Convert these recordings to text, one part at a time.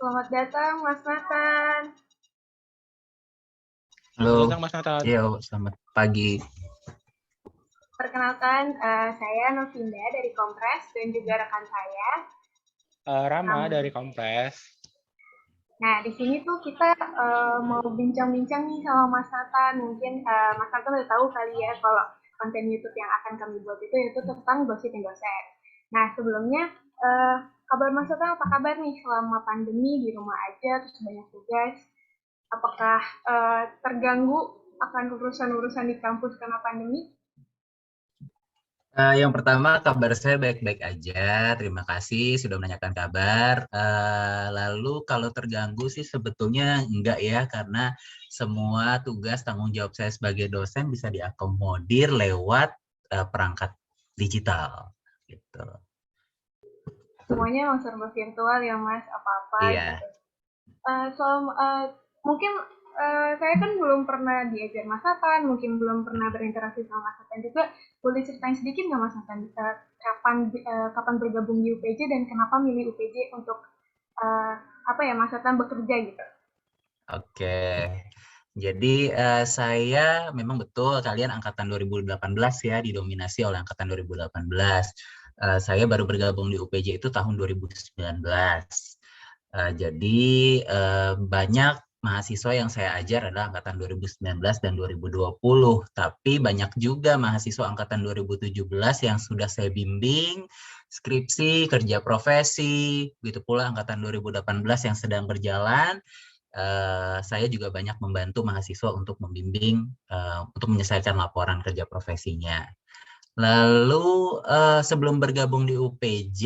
Selamat datang Mas Nathan. Selamat Halo, datang Mas Nathan. yo, selamat pagi. Perkenalkan, saya Novinda dari Kompres dan juga rekan saya. Rama dari Kompres. Nah, di sini tuh kita mau bincang-bincang nih sama Mas Nathan. Mungkin Mas Nathan udah tahu kali ya kalau konten YouTube yang akan kami buat itu yaitu tentang gosipin dosen. Nah, sebelumnya kabar Mas Nathan apa kabar nih selama pandemi di rumah aja terus banyak tugas? Apakah terganggu akan urusan-urusan di kampus karena pandemi? Yang pertama, kabar saya baik-baik aja. Terima kasih sudah menanyakan kabar. Lalu kalau terganggu sih sebetulnya enggak ya, karena semua tugas tanggung jawab saya sebagai dosen bisa diakomodir lewat perangkat digital. Gitu. Semuanya emang serba virtual ya Mas, apa-apa Iya. gitu. Mungkin saya kan belum pernah diajar Mas Nathan, mungkin belum pernah berinteraksi sama Mas Nathan juga. Boleh ceritain sedikit nggak Mas Nathan, kapan bergabung di UPJ dan kenapa milih UPJ untuk eh, apa ya Mas Nathan bekerja gitu? Oke. Jadi saya memang betul kalian angkatan 2018 ya, didominasi oleh angkatan 2018. Saya baru bergabung di UPJ itu tahun 2019. Jadi banyak mahasiswa yang saya ajar adalah angkatan 2019 dan 2020, tapi banyak juga mahasiswa angkatan 2017 yang sudah saya bimbing skripsi, kerja profesi, begitu pula angkatan 2018 yang sedang berjalan. Saya juga banyak membantu mahasiswa untuk membimbing, untuk menyelesaikan laporan kerja profesinya. Lalu sebelum bergabung di UPJ,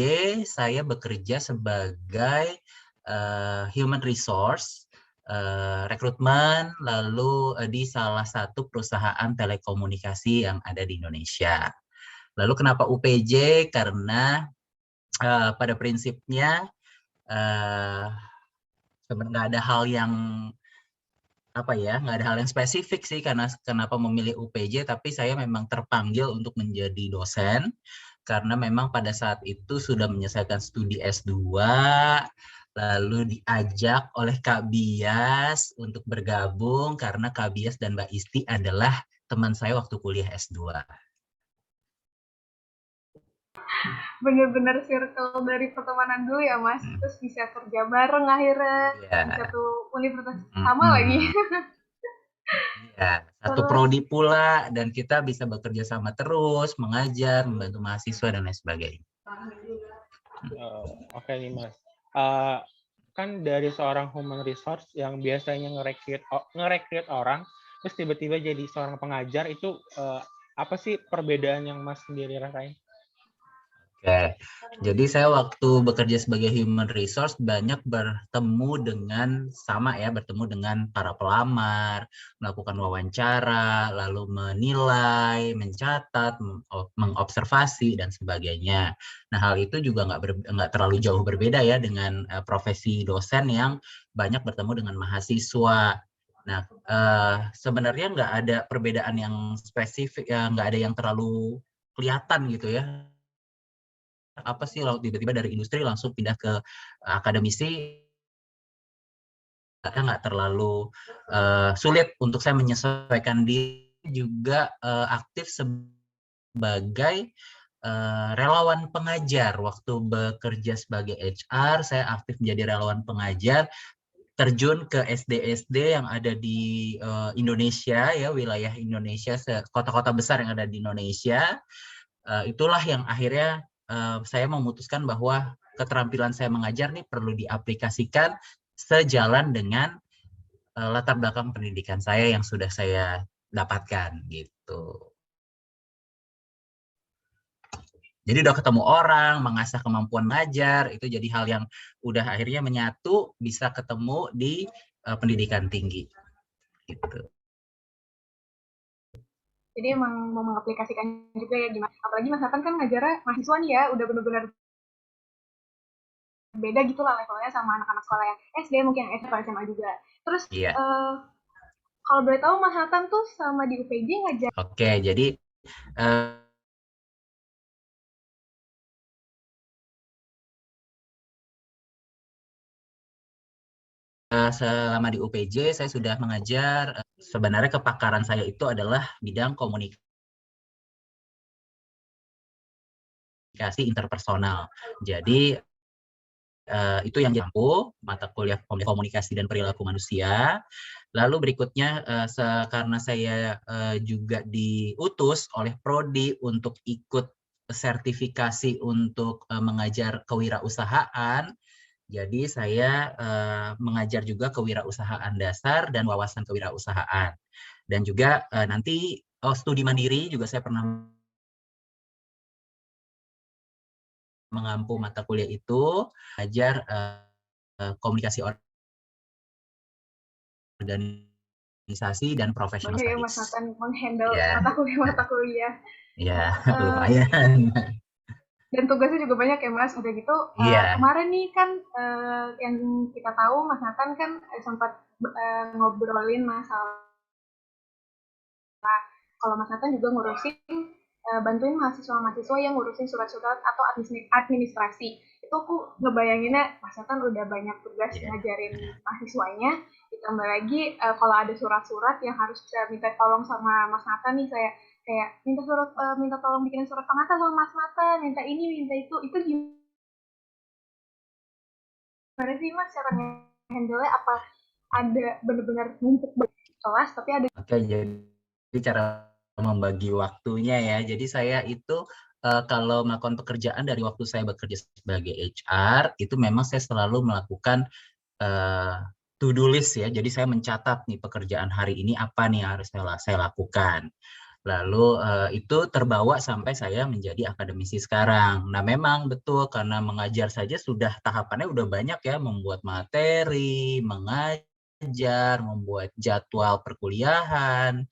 saya bekerja sebagai human resource, rekrutmen, lalu di salah satu perusahaan telekomunikasi yang ada di Indonesia. Lalu kenapa UPJ? Karena pada prinsipnya sebenarnya nggak ada hal yang nggak ada hal yang spesifik sih karena kenapa memilih UPJ, tapi saya memang terpanggil untuk menjadi dosen karena memang pada saat itu sudah menyelesaikan studi S2, lalu diajak oleh Kak Bias untuk bergabung karena Kak Bias dan Mbak Isti adalah teman saya waktu kuliah S2. Bener-bener circle dari pertemanan dulu ya Mas, terus bisa kerja bareng akhirnya di Iya. satu universitas sama lagi. Mm-mm. Iya, satu Terus prodi pula dan kita bisa bekerja sama terus, mengajar, membantu mahasiswa dan lain sebagainya. Oke nih Mas. Kan dari seorang human resource yang biasanya ngerekrut orang, terus tiba-tiba jadi seorang pengajar itu apa sih perbedaan yang Mas sendiri rasain? Oke, jadi saya waktu bekerja sebagai human resource banyak bertemu dengan para pelamar, melakukan wawancara, lalu menilai, mencatat, mengobservasi dan sebagainya. Nah, hal itu juga nggak terlalu jauh berbeda ya dengan profesi dosen yang banyak bertemu dengan mahasiswa. Nah, sebenarnya nggak ada perbedaan yang spesifik, ya, nggak ada yang terlalu kelihatan gitu ya apa sih kalau tiba-tiba dari industri langsung pindah ke akademisi, nggak terlalu sulit untuk saya menyesuaikan diri. Juga aktif sebagai relawan pengajar waktu bekerja sebagai HR. Saya aktif menjadi relawan pengajar, terjun ke SD-SD yang ada di Indonesia ya, wilayah Indonesia, kota-kota besar yang ada di Indonesia. Itulah yang akhirnya saya memutuskan bahwa keterampilan saya mengajar nih perlu diaplikasikan sejalan dengan latar belakang pendidikan saya yang sudah saya dapatkan gitu. Jadi udah ketemu orang, mengasah kemampuan ngajar, itu jadi hal yang udah akhirnya menyatu, bisa ketemu di pendidikan tinggi gitu. jadi emang mau mengaplikasikan juga ya gimana. Apalagi Mas Nathan kan ngajarnya mahasiswa nih ya, udah bener-bener beda gitu lah levelnya sama anak-anak sekolah yang SD mungkin yang SMP SMA juga. Terus Iya. kalau boleh tahu Mas Nathan tuh sama di UPJ ngajar Oke, jadi uh, selama di UPJ saya sudah mengajar, sebenarnya kepakaran saya itu adalah bidang komunikasi interpersonal. Jadi itu yang mampu mata kuliah komunikasi dan perilaku manusia. Lalu berikutnya karena saya juga diutus oleh Prodi untuk ikut sertifikasi untuk mengajar kewirausahaan. Jadi saya mengajar juga kewirausahaan dasar dan wawasan kewirausahaan. Dan juga nanti studi mandiri juga saya pernah mengampu mata kuliah itu, ajar komunikasi organisasi dan professional Banyak ya Mas studies. Nathan menghandle Ya, mata kuliah. ya Eh, lumayan. dan tugasnya juga banyak ya Mas. Udah gitu Iya, kemarin nih kan yang kita tahu Mas Nathan kan sempat ngobrolin masalah kalau Mas Nathan juga ngurusin bantuin mahasiswa-mahasiswa yang ngurusin surat-surat atau administrasi. Itu aku ngebayanginnya Mas Nathan udah banyak tugas iya. ngajarin mahasiswanya. Ditambah lagi kalau ada surat-surat yang harus saya minta tolong sama Mas Nathan nih, saya kayak minta tolong bikin surat pengantar sama Mas Nathan, minta ini, minta itu gimana sih Mas cara handle-nya? Apa ada benar-benar numpuk kelas tapi ada Oke, jadi cara membagi waktunya ya. Jadi saya itu kalau melakukan pekerjaan dari waktu saya bekerja sebagai HR, itu memang saya selalu melakukan to-do list ya. Jadi saya mencatat nih pekerjaan hari ini apa nih yang harus saya lakukan. Lalu itu terbawa sampai saya menjadi akademisi sekarang. Nah memang betul karena mengajar saja sudah tahapannya udah banyak ya, membuat materi, mengajar, membuat jadwal perkuliahan,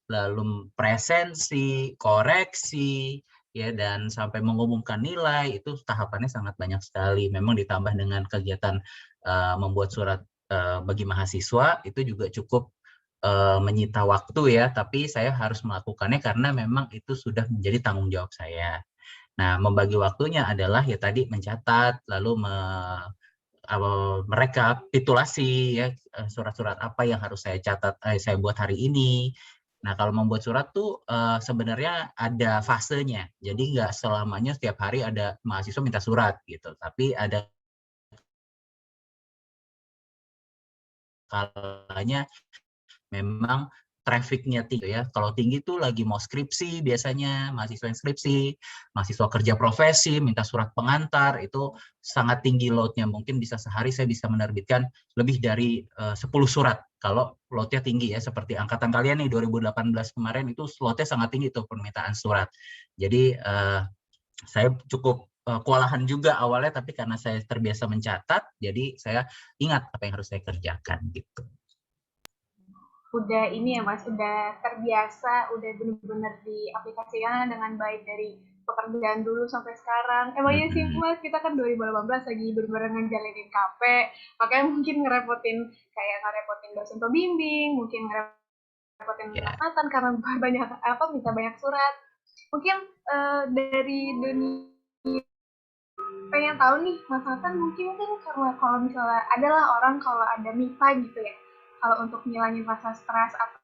lalu presensi, koreksi, ya dan sampai mengumumkan nilai itu tahapannya sangat banyak sekali. Memang ditambah dengan kegiatan membuat surat bagi mahasiswa itu juga cukup menyita waktu ya, tapi saya harus melakukannya karena memang itu sudah menjadi tanggung jawab saya. Nah, membagi waktunya adalah ya tadi mencatat, lalu merekapitulasi ya surat-surat apa yang harus saya catat, saya buat hari ini. Nah, kalau membuat surat tuh sebenarnya ada fasenya. Jadi nggak selamanya setiap hari ada mahasiswa minta surat gitu, tapi ada kalanya memang trafficnya tinggi ya. Kalau tinggi tuh lagi mau skripsi biasanya, mahasiswa yang skripsi, mahasiswa kerja profesi, minta surat pengantar, itu sangat tinggi loadnya. Mungkin bisa sehari saya bisa menerbitkan lebih dari 10 surat. Kalau loadnya tinggi ya, seperti angkatan kalian nih 2018 kemarin itu loadnya sangat tinggi tuh permintaan surat. Jadi saya cukup kewalahan juga awalnya, tapi karena saya terbiasa mencatat, jadi saya ingat apa yang harus saya kerjakan gitu. udah ini ya Mas, udah terbiasa, udah benar-benar diaplikasikan dengan baik dari pekerjaan dulu sampai sekarang. Emangnya sih Mas, kita kan 2018 lagi benar-benar ngejalanin KP, makanya mungkin ngerepotin dosen pembimbing, mungkin ngerepotin Mas Nathan karena banyak minta banyak surat. Mungkin dari dunia pengen tahu nih Mas Nathan mungkin kan karena kalau misalnya adalah orang kalau ada me time gitu ya, kalau untuk ngilangin rasa stres atau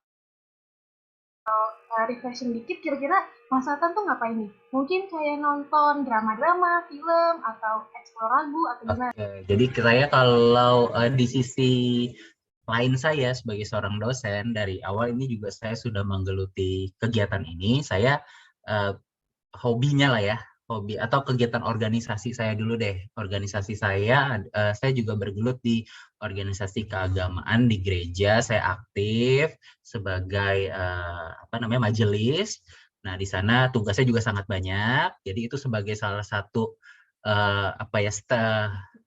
refreshing dikit, kira-kira Mas Nathan tuh ngapain nih? Mungkin kayak nonton drama-drama, film, atau eksplor lagu, atau gimana? Oke, jadi saya kalau di sisi lain saya sebagai seorang dosen, dari awal ini juga saya sudah menggeluti kegiatan ini. Saya hobinya lah ya, hobi atau kegiatan organisasi saya dulu deh. Organisasi saya juga bergelut di organisasi keagamaan di gereja. Saya aktif sebagai majelis. Nah, di sana tugasnya juga sangat banyak. Jadi itu sebagai salah satu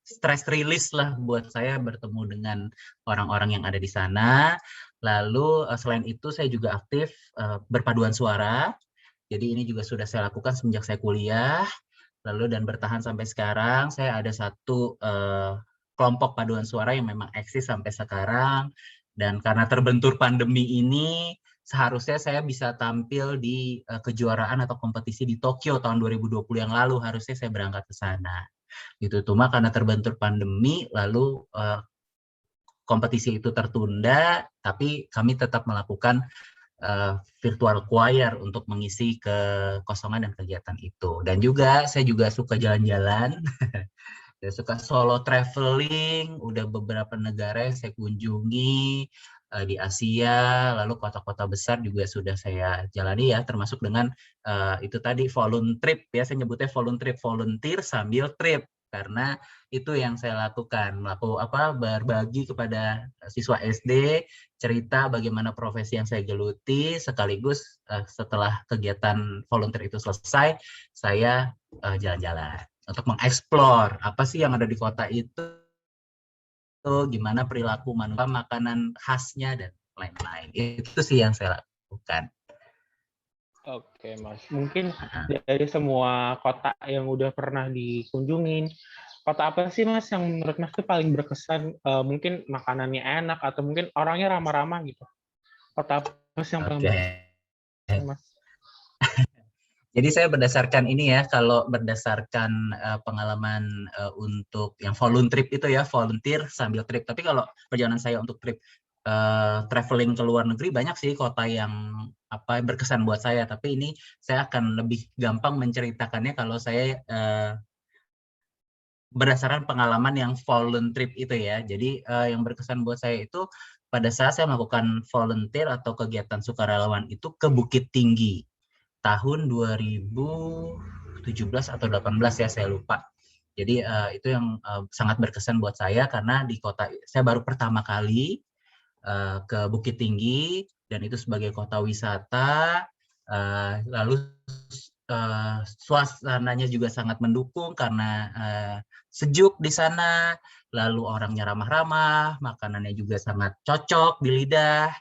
stress release lah buat saya bertemu dengan orang-orang yang ada di sana. Lalu selain itu saya juga aktif berpaduan suara. Jadi ini juga sudah saya lakukan semenjak saya kuliah, lalu dan bertahan sampai sekarang. Saya ada satu kelompok paduan suara yang memang eksis sampai sekarang. Dan karena terbentur pandemi ini, seharusnya saya bisa tampil di kejuaraan atau kompetisi di Tokyo tahun 2020 yang lalu. Harusnya saya berangkat ke sana. Gitu. Cuma karena terbentur pandemi, lalu kompetisi itu tertunda, tapi kami tetap melakukan virtual choir untuk mengisi kekosongan dan kegiatan itu. Dan juga saya juga suka jalan-jalan, saya suka solo traveling, udah beberapa negara yang saya kunjungi di Asia, lalu kota-kota besar juga sudah saya jalani ya, termasuk dengan itu tadi volunteer trip ya, saya nyebutnya volunteer sambil trip, karena itu yang saya lakukan, berbagi kepada siswa SD, cerita bagaimana profesi yang saya geluti, sekaligus setelah kegiatan volunteer itu selesai, saya jalan-jalan untuk mengeksplor apa sih yang ada di kota itu, gimana perilaku manusia, makanan khasnya, dan lain-lain. Itu sih yang saya lakukan. Oke, Mas. Mungkin dari semua kota yang udah pernah dikunjungin, kota apa sih, Mas, yang menurut Mas itu paling berkesan? Mungkin makanannya enak, atau mungkin orangnya ramah-ramah gitu. Kota apa sih yang paling berkesan, Mas? Jadi saya berdasarkan ini ya, kalau berdasarkan pengalaman untuk yang volunteer trip itu ya, volunteer sambil trip. Tapi kalau perjalanan saya untuk trip traveling ke luar negeri, banyak sih kota yang berkesan buat saya. Tapi ini saya akan lebih gampang menceritakannya kalau saya berdasarkan pengalaman yang volunteer trip itu ya. Jadi yang berkesan buat saya itu pada saat saya melakukan volunteer atau kegiatan sukarelawan itu ke Bukit Tinggi. Tahun 2017 atau 18 ya, saya lupa. Jadi itu yang sangat berkesan buat saya, karena di kota saya baru pertama kali ke Bukit Tinggi, dan itu sebagai kota wisata. Lalu suasananya juga sangat mendukung karena sejuk di sana, lalu orangnya ramah-ramah, makanannya juga sangat cocok di lidah.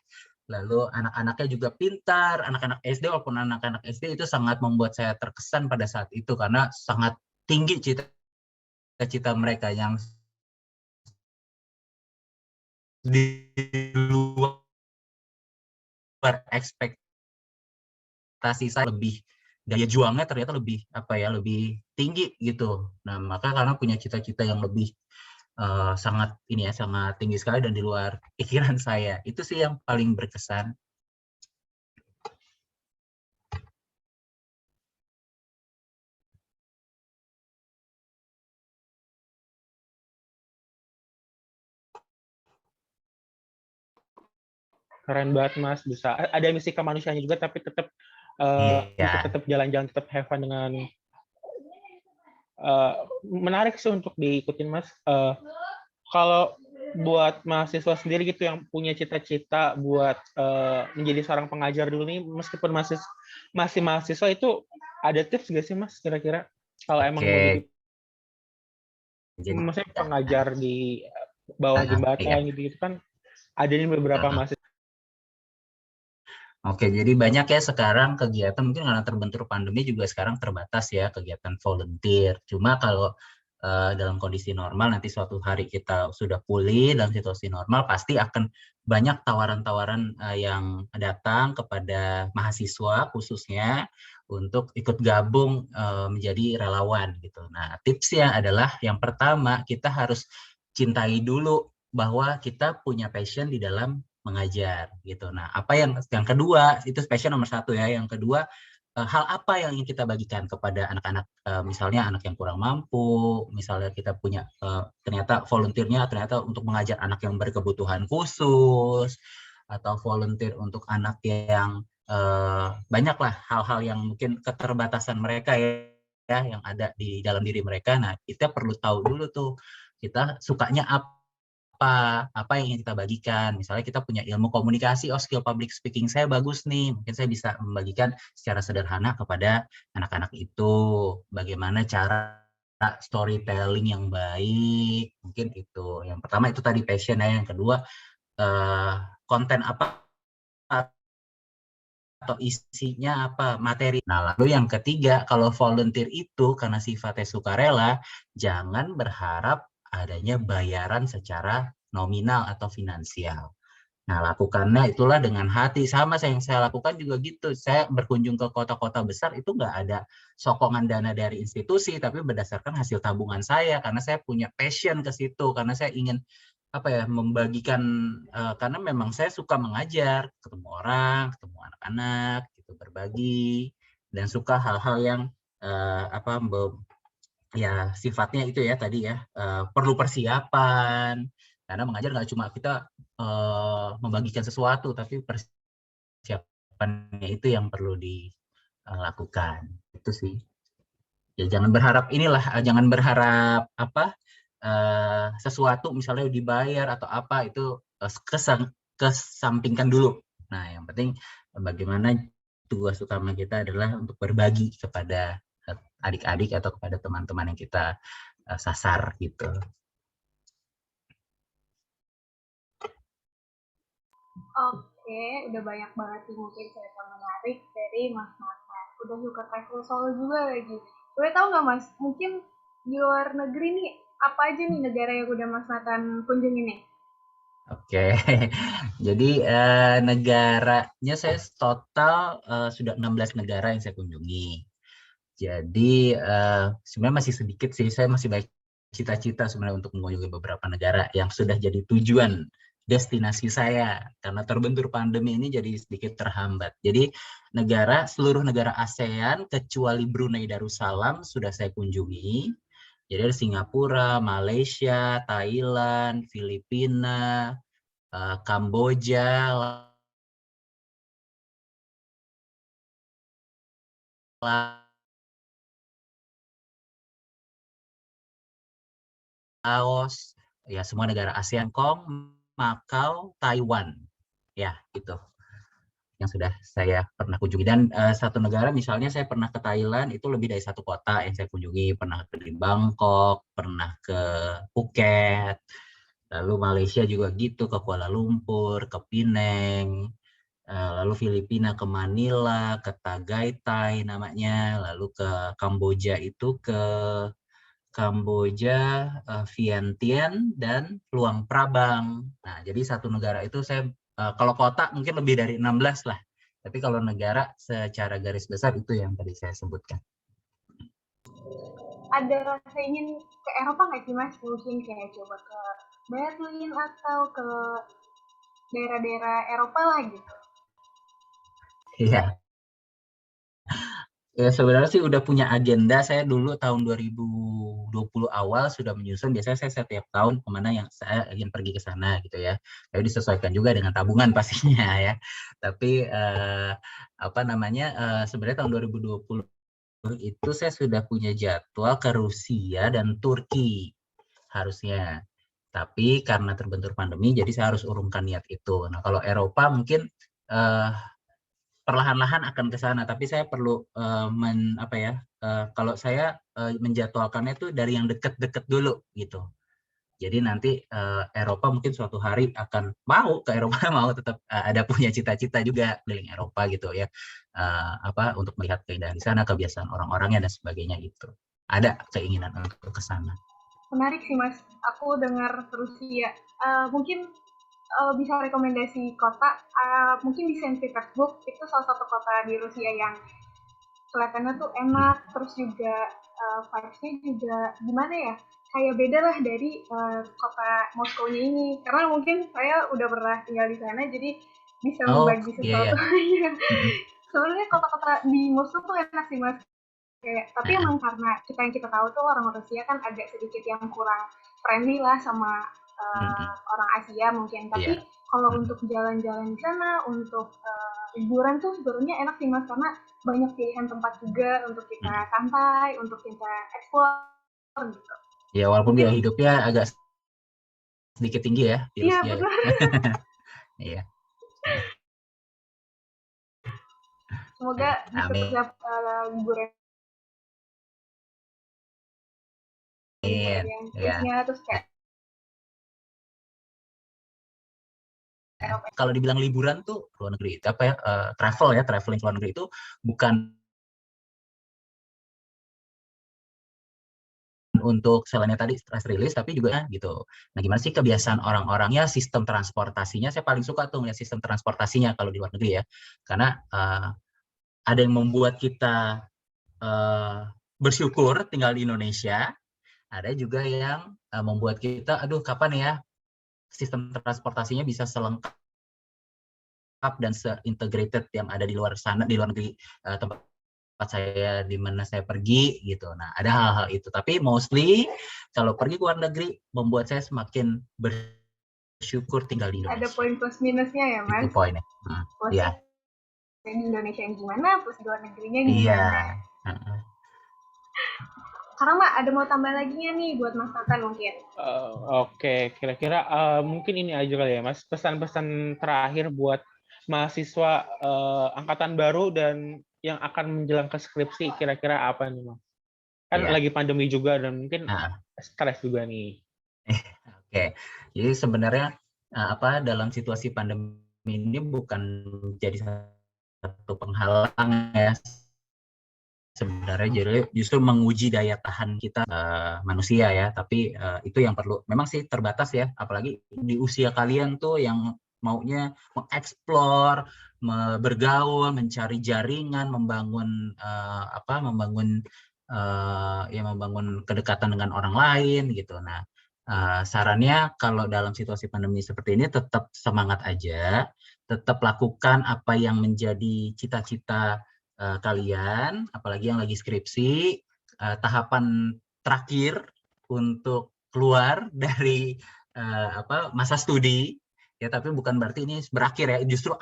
Lalu anak-anaknya juga pintar, anak-anak SD, walaupun anak-anak SD itu sangat membuat saya terkesan pada saat itu, karena sangat tinggi cita-cita mereka yang di luar ekspektasi saya. Lebih daya juangnya ternyata lebih lebih tinggi gitu. Nah, maka karena punya cita-cita yang lebih sangat tinggi sekali dan di luar pikiran saya. Itu sih yang paling berkesan. Keren banget, Mas. Bisa ada misi kemanusiaannya juga, tapi tetap tetap jalan-jalan, tetap have fun dengan menarik sih untuk diikutin, Mas. Kalau buat mahasiswa sendiri gitu yang punya cita-cita buat menjadi seorang pengajar dulu nih, meskipun masih mahasiswa, itu ada tips nggak sih, Mas, kira-kira kalau emang mau jadi maksudnya pengajar di bawah jembatan gitu kan, ada nih beberapa mahasiswa. Oke, jadi banyak ya sekarang kegiatan, mungkin karena terbentur pandemi juga sekarang terbatas ya kegiatan volunteer. Cuma kalau dalam kondisi normal, nanti suatu hari kita sudah pulih dalam situasi normal, pasti akan banyak tawaran-tawaran yang datang kepada mahasiswa khususnya untuk ikut gabung menjadi relawan gitu. Nah, tipsnya adalah yang pertama, kita harus cintai dulu bahwa kita punya passion di dalam mengajar gitu. Nah, yang kedua itu passion nomor satu ya. Yang kedua, hal apa yang ingin kita bagikan kepada anak-anak, misalnya anak yang kurang mampu, misalnya kita punya ternyata volunteernya ternyata untuk mengajar anak yang berkebutuhan khusus, atau volunteer untuk anak yang banyaklah hal-hal yang mungkin keterbatasan mereka ya yang ada di dalam diri mereka. Nah, kita perlu tahu dulu tuh kita sukanya apa yang ingin kita bagikan. Misalnya kita punya ilmu komunikasi, skill public speaking saya bagus nih, mungkin saya bisa membagikan secara sederhana kepada anak-anak itu bagaimana cara storytelling yang baik. Mungkin itu yang pertama, itu tadi passion ya. Yang kedua, konten apa atau isinya apa, materi. Nah, lalu yang ketiga, kalau volunteer itu karena sifatnya sukarela, jangan berharap adanya bayaran secara nominal atau finansial. Nah, lakukannya itulah dengan hati. Sama yang saya lakukan juga gitu. Saya berkunjung ke kota-kota besar itu nggak ada sokongan dana dari institusi, tapi berdasarkan hasil tabungan saya, karena saya punya passion ke situ, karena saya ingin apa ya, membagikan, karena memang saya suka mengajar, ketemu orang, ketemu anak-anak, gitu, berbagi, dan suka hal-hal yang apa, ya sifatnya itu ya tadi ya, perlu persiapan, karena mengajar nggak cuma kita membagikan sesuatu, tapi persiapannya itu yang perlu dilakukan. Itu sih. Ya jangan berharap inilah, jangan berharap apa, sesuatu misalnya dibayar atau apa, itu kesampingkan dulu. Nah, yang penting bagaimana tugas utama kita adalah untuk berbagi kepada adik-adik atau kepada teman-teman yang kita sasar gitu. Oke, udah banyak banget sih mungkin cerita menarik dari Mas Nathan. Udah suka travel solo juga lagi. Boleh tahu nggak Mas, mungkin di luar negeri nih, apa aja nih negara yang udah Mas Nathan kunjungi nih? Oke, jadi negaranya saya total sudah 16 negara yang saya kunjungi. Jadi sebenarnya masih sedikit sih, saya masih banyak cita-cita sebenarnya untuk mengunjungi beberapa negara yang sudah jadi tujuan destinasi saya, karena terbentur pandemi ini jadi sedikit terhambat. Jadi seluruh negara ASEAN kecuali Brunei Darussalam sudah saya kunjungi. Jadi ada Singapura, Malaysia, Thailand, Filipina, Kamboja, Laos, ya semua negara ASEAN, Hong, Makau, Taiwan, ya itu yang sudah saya pernah kunjungi. Dan satu negara misalnya saya pernah ke Thailand, itu lebih dari satu kota yang saya kunjungi, pernah ke Bangkok, pernah ke Phuket, lalu Malaysia juga gitu, ke Kuala Lumpur, ke Penang, lalu Filipina ke Manila, ke Tagaytay namanya, lalu ke Kamboja itu ke Vientiane, dan Luang Prabang. Nah, jadi satu negara itu saya, kalau kota mungkin lebih dari 16 lah. Tapi kalau negara secara garis besar itu yang tadi saya sebutkan. Ada rasa ingin ke Eropa nggak sih Mas? Mungkin kayak coba ke Berlin atau ke daerah-daerah Eropa lah gitu. Iya. Ya, sebenarnya sih udah punya agenda. Saya dulu tahun 2020 awal sudah menyusun, biasanya saya setiap tahun kemana yang saya ingin pergi ke sana gitu ya. Tapi disesuaikan juga dengan tabungan pastinya ya. Tapi apa namanya, sebenarnya tahun 2020 itu saya sudah punya jadwal ke Rusia dan Turki harusnya. Tapi karena terbentur pandemi, jadi saya harus urungkan niat itu. Nah, kalau Eropa mungkin perlahan-lahan akan ke sana, tapi saya perlu kalau saya menjadwalkannya itu dari yang deket-deket dulu gitu. Jadi nanti Eropa mungkin suatu hari akan mau ke Eropa, mau tetap ada punya cita-cita juga keliling Eropa gitu ya, untuk melihat keindahan di sana, kebiasaan orang-orangnya dan sebagainya itu. Ada keinginan untuk ke sana. Menarik sih Mas, aku dengar Rusia. Mungkin bisa rekomendasi kota, mungkin di Saint Petersburg itu salah satu kota di Rusia yang kelihatannya tuh enak, terus juga vibes-nya juga gimana ya, kayak beda lah dari kota Moskow-nya ini, karena mungkin saya udah pernah tinggal di sana, jadi bisa Oh membagi iya ya. sesuatu. Sebenarnya kota-kota di Moskow tuh enak sih Mas, kayak, tapi emang karena kita tahu tuh orang Rusia kan agak sedikit yang kurang friendly lah sama orang Asia mungkin. Tapi Iya. kalau untuk jalan-jalan di sana, untuk liburan tuh sebenarnya enak sih Mas, karena banyak pilihan tempat juga untuk kita santai, untuk kita explore gitu. Ya walaupun Mungkin biaya hidupnya agak sedikit tinggi ya di iya Rusia ya. benar. Iya. Semoga di Amin. setiap liburan yang Ya. terusnya terus kayak Kalau dibilang liburan tuh luar negeri, apa ya, traveling luar negeri itu bukan untuk selainnya tadi stress release, tapi juga gitu. Nah, gimana sih kebiasaan orang-orangnya, sistem transportasinya? Saya paling suka tuh ngeliat sistem transportasinya kalau di luar negeri ya, karena ada yang membuat kita bersyukur tinggal di Indonesia, ada juga yang membuat kita, aduh kapan ya sistem transportasinya bisa selengkap dan se-integrated yang ada di luar sana, di luar negeri, tempat saya di mana saya pergi gitu. Nah, ada hal-hal itu. Tapi mostly kalau pergi ke luar negeri membuat saya semakin bersyukur tinggal di Ada Indonesia. poin plus minusnya ya, Mas? Itu poinnya. Plus Iya. di Indonesia yang gimana, plus di luar negerinya yang Iya. gimana. Sekarang Mbak, ada mau tambah lagi nggak nih buat Mas Nathan mungkin? Oke, kira-kira mungkin ini aja kali ya, Mas. Pesan-pesan terakhir buat mahasiswa angkatan baru dan yang akan menjelang ke skripsi, kira-kira apa nih, Mas? Kan lagi pandemi juga dan mungkin stres juga nih. Oke, jadi sebenarnya dalam situasi pandemi ini bukan jadi satu penghalang ya. Sebenarnya jadi justru menguji daya tahan kita manusia ya, tapi itu yang perlu memang sih terbatas ya, apalagi di usia kalian tuh yang maunya mengeksplor, bergaul, mencari jaringan, membangun membangun kedekatan dengan orang lain gitu. Nah, sarannya kalau dalam situasi pandemi seperti ini tetap semangat aja, tetap lakukan apa yang menjadi cita-cita kalian, apalagi yang lagi skripsi, tahapan terakhir untuk keluar dari masa studi, ya, tapi bukan berarti ini berakhir ya, justru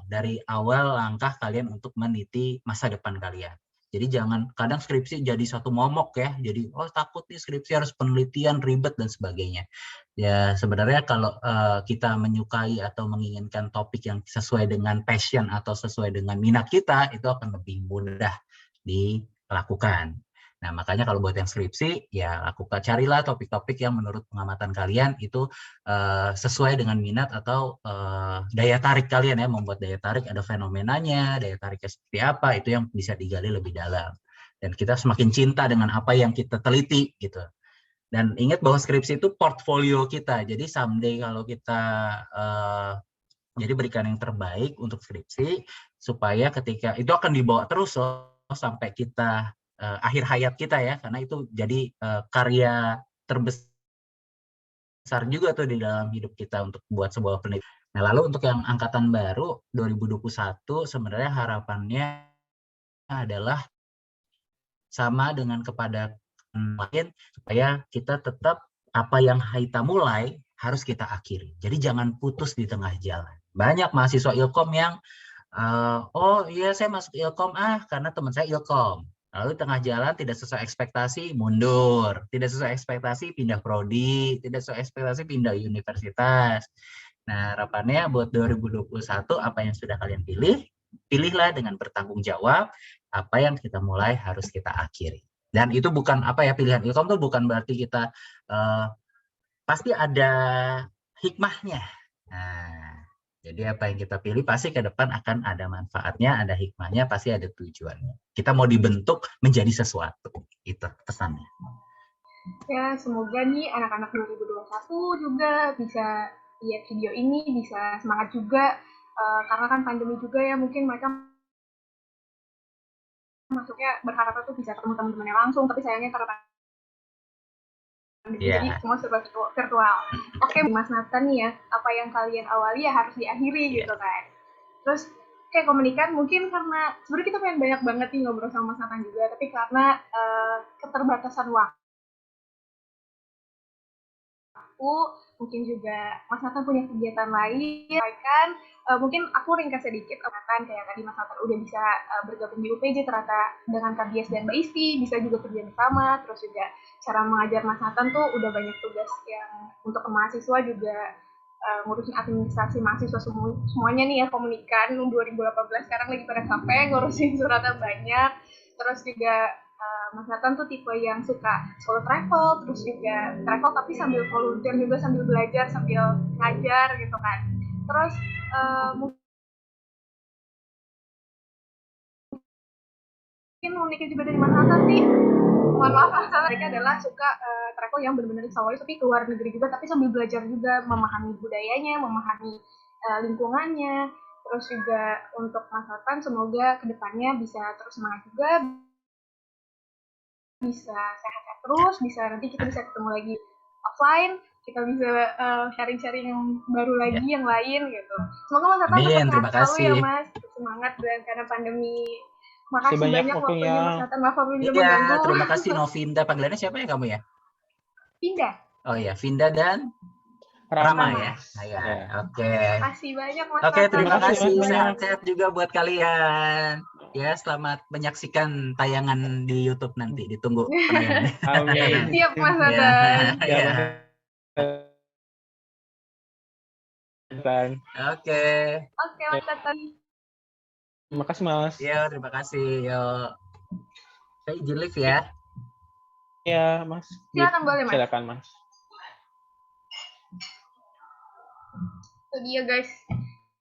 dari awal langkah kalian untuk meniti masa depan kalian. Jadi jangan, kadang skripsi jadi satu momok ya, jadi takut nih skripsi harus penelitian, ribet dan sebagainya. Ya sebenarnya kalau kita menyukai atau menginginkan topik yang sesuai dengan passion atau sesuai dengan minat kita, itu akan lebih mudah dilakukan. Nah makanya kalau buat yang skripsi, ya carilah topik-topik yang menurut pengamatan kalian itu sesuai dengan minat atau daya tarik kalian ya, membuat daya tarik, ada fenomenanya, daya tariknya seperti apa, itu yang bisa digali lebih dalam. Dan kita semakin cinta dengan apa yang kita teliti gitu. Dan ingat bahwa skripsi itu portfolio kita. Jadi someday kalau kita jadi berikan yang terbaik untuk skripsi, supaya ketika itu akan dibawa terus sampai kita akhir hayat kita ya, karena itu jadi karya terbesar juga tuh di dalam hidup kita untuk buat sebuah penelitian. Nah, lalu untuk yang angkatan baru 2021 sebenarnya harapannya adalah sama dengan kepada lain, supaya kita tetap apa yang kita mulai harus kita akhiri. Jadi jangan putus di tengah jalan. Banyak mahasiswa Ilkom yang iya saya masuk Ilkom karena teman saya Ilkom. Lalu tengah jalan tidak sesuai ekspektasi, mundur. Tidak sesuai ekspektasi, pindah prodi. Tidak sesuai ekspektasi, pindah universitas. Nah, harapannya buat 2021, apa yang sudah kalian pilih, pilihlah dengan bertanggung jawab. Apa yang kita mulai harus kita akhiri. Dan itu bukan pilihan Ilkom itu bukan berarti kita pasti ada hikmahnya. Nah, jadi apa yang kita pilih pasti ke depan akan ada manfaatnya, ada hikmahnya, pasti ada tujuannya. Kita mau dibentuk menjadi sesuatu. Itu pesannya. Ya, semoga nih anak-anak 2021 juga bisa lihat video ini, bisa semangat juga. Karena kan pandemi juga ya, mungkin mereka masuknya berharapnya tuh bisa ketemu teman-temannya langsung, tapi sayangnya karena jadi semua serba virtual. Oke, Mas Nathan nih ya, apa yang kalian awali ya harus diakhiri gitu kan. Terus kayak komunikan mungkin karena sebenarnya kita pengen banyak banget nih ngobrol sama Mas Nathan juga, tapi karena keterbatasan waktu, mungkin juga Mas Nathan punya kegiatan lain, kan mungkin aku ringkas sedikit kan kayak tadi Mas Nathan udah bisa bergabung di UPJ ternyata dengan Kak Dias dan Mbak Isti, bisa juga kerja bersama, terus juga cara mengajar Mas Nathan tuh udah banyak tugas yang untuk ke mahasiswa juga ngurusin administrasi mahasiswa semuanya nih ya, komunikan 2018 sekarang lagi pada capek ngurusin suratnya banyak, terus juga Mas Nathan tuh tipe yang suka solo travel, terus juga travel tapi sambil volunteer juga, sambil belajar, sambil ngajar gitu kan. Terus mungkin uniknya juga dari Mas Nathan sih, mohon maaf mereka adalah suka travel yang benar-benar solo tapi keluar negeri juga, tapi sambil belajar juga, memahami budayanya, memahami lingkungannya. Terus juga untuk Mas Nathan semoga kedepannya bisa terus semangat juga, bisa sehat-sehat terus, bisa nanti kita bisa ketemu lagi offline. kita bisa sharing-sharing yang baru lagi, yang lain gitu. Semoga Mas Nathan Amin, tetap terima sehat selalu ya kasih. Mas, semangat dan karena pandemi. Makasih Makasih banyak banyak waktunya. waktunya Mas Nathan, maaf apabila Iya, mengganggu. terima kasih Novinda. Panggilannya siapa ya kamu ya? Pindah. Oh iya, Vinda dan Rama ya. Nah, ya. Ya. Oke. Makasih banyak Mas Oke, Nathan. terima Terima kasih, kasih. Mas, banyak. Sehat-sehat juga buat kalian. Ya, selamat menyaksikan tayangan di YouTube nanti. Ditunggu penayangannya. Amin. Siap Mas Ya, Nathan. Ya, ya. Nathan. Oke. Oke Mas Nathan. Terima kasih, Mas. Ya, terima kasih. Yuk. Saya izin live ya. Ya, Mas. Silakan, boleh, Mas. Silakan, Mas. Itu dia guys.